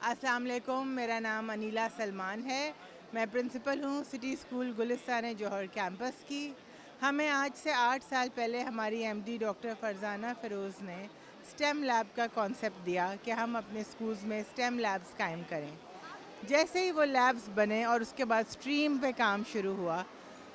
अस्सलाम वालेकुम, मेरा नाम अनीला सलमान है। मैं प्रिंसिपल हूँ सिटी स्कूल गुलिस्तान जौहर कैंपस की। हमें आज से 8 साल पहले हमारी एमडी डॉक्टर फरजाना फ़िरोज़ ने स्टेम लैब का कॉन्सेप्ट दिया कि हम अपने स्कूल्स में स्टेम लैब्स कायम करें। जैसे ही वो लैब्स बने और उसके बाद स्ट्रीम पे काम शुरू हुआ,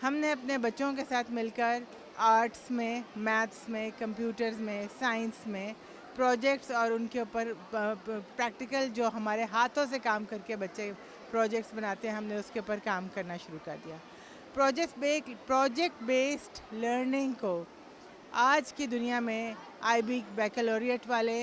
हमने अपने बच्चों के साथ मिलकर आर्ट्स में, मैथ्स में, कंप्यूटर्स में, साइंस में प्रोजेक्ट्स और उनके ऊपर प्रैक्टिकल जो हमारे हाथों से काम करके बच्चे प्रोजेक्ट्स बनाते हैं, हमने उसके ऊपर काम करना शुरू कर दिया। प्रोजेक्ट बेस्ड लर्निंग को आज की दुनिया में आईबी बैकलॉरिएट वाले,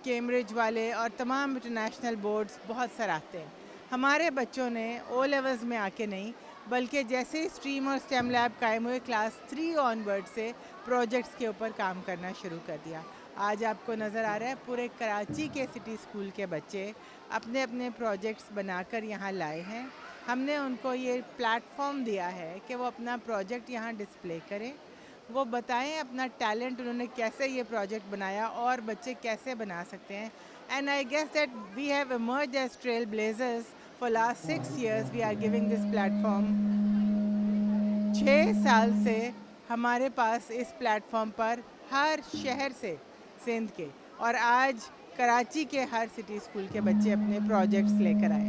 कैम्ब्रिज वाले और तमाम इंटरनेशनल बोर्ड्स बहुत सराहते हैं। हमारे बच्चों ने ओ लेवल्स में आके नहीं, बल्कि जैसे ही स्ट्रीम और स्टेम लैब कायम हुए, क्लास 3 ऑनवर्ड से प्रोजेक्ट्स के ऊपर काम करना शुरू कर दिया। आज आपको नज़र आ रहा है पूरे कराची के सिटी स्कूल के बच्चे अपने अपने प्रोजेक्ट्स बनाकर यहाँ लाए हैं। हमने उनको ये प्लेटफॉर्म दिया है कि वो अपना प्रोजेक्ट यहाँ डिस्प्ले करें, वो बताएं अपना टैलेंट उन्होंने कैसे ये प्रोजेक्ट बनाया और बच्चे कैसे बना सकते हैं। And I guess that we have emerged as trailblazers for last 6 years. We are giving this platform। 6 साल से हमारे पास इस प्लेटफॉर्म पर हर शहर से सिंध के और आज कराची के हर सिटी स्कूल के बच्चे अपने प्रोजेक्ट्स लेकर आए।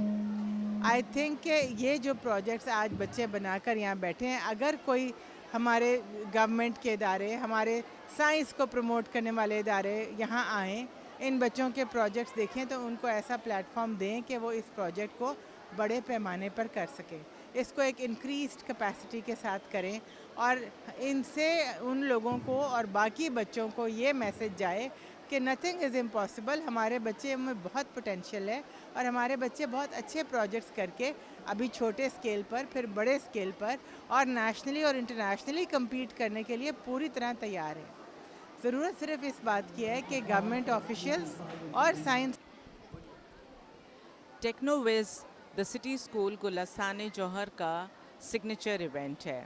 आई थिंक कि ये जो प्रोजेक्ट्स आज बच्चे बनाकर यहाँ बैठे हैं, अगर कोई हमारे गवर्नमेंट के इदारे, हमारे साइंस को प्रमोट करने वाले इदारे यहाँ आएँ, इन बच्चों के प्रोजेक्ट्स देखें तो उनको ऐसा प्लेटफॉर्म दें कि वो इस प्रोजेक्ट को बड़े पैमाने पर कर सकें, इसको एक इंक्रीज़्ड कैपेसिटी के साथ करें और इनसे उन लोगों को और बाकी बच्चों को ये मैसेज जाए कि नथिंग इज़ इम्पॉसिबल। हमारे बच्चे में बहुत पोटेंशियल है और हमारे बच्चे बहुत अच्छे प्रोजेक्ट्स करके अभी छोटे स्केल पर, फिर बड़े स्केल पर और नेशनली और इंटरनेशनली कम्पीट करने के लिए पूरी तरह तैयार हैं। ज़रूरत सिर्फ इस बात की है कि गवर्नमेंट ऑफिशियल्स और science. टेक्नोविज़ the city school Gulistan जौहर का सिग्नेचर इवेंट है।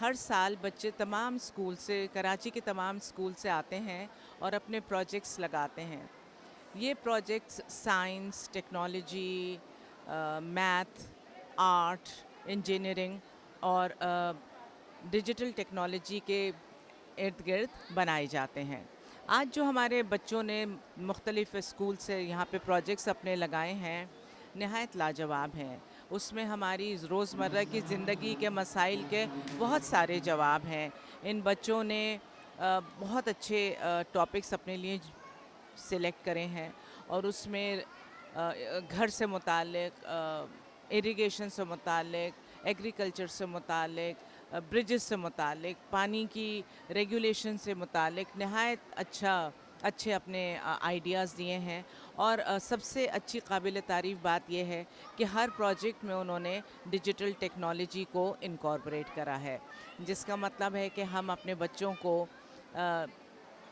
हर साल बच्चे तमाम स्कूल से, कराची के तमाम स्कूल से आते हैं और अपने प्रोजेक्ट्स लगाते हैं। ये projects science, technology, math, art, engineering और डिजिटल टेक्नोलॉजी के इर्द गिर्द बनाए जाते हैं। आज जो हमारे बच्चों ने मुख्तलिफ़ स्कूल से यहाँ पे प्रोजेक्ट्स अपने लगाए हैं, नहायत लाजवाब हैं। उसमें हमारी रोज़मर्रा की ज़िंदगी के मसाइल के बहुत सारे जवाब हैं। इन बच्चों ने बहुत अच्छे टॉपिक्स अपने लिए सिलेक्ट करे हैं और उसमें घर से मुताल्लिक़, इरिगेशन से मुताल्लिक़, एग्रीकल्चर से मुताल्लिक़, ब्रिजेस से मुताल्लिक़, पानी की रेगुलेशन से मुताल्लिक़ नहायत अच्छे अपने आइडियाज़ दिए हैं। और सबसे अच्छी काबिल तारीफ़ बात यह है कि हर प्रोजेक्ट में उन्होंने डिजिटल टेक्नोलॉजी को इनकॉर्पोरेट करा है, जिसका मतलब है कि हम अपने बच्चों को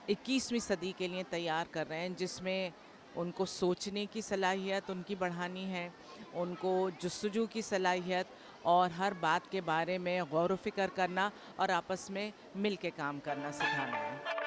21वीं सदी के लिए तैयार कर रहे हैं, जिसमें उनको सोचने की सलाहियत उनकी बढ़ानी है, उनको जुस्तजू की सलाहियत और हर बात के बारे में गौर व फ़िक्र करना और आपस में मिल के काम करना सिखाना है।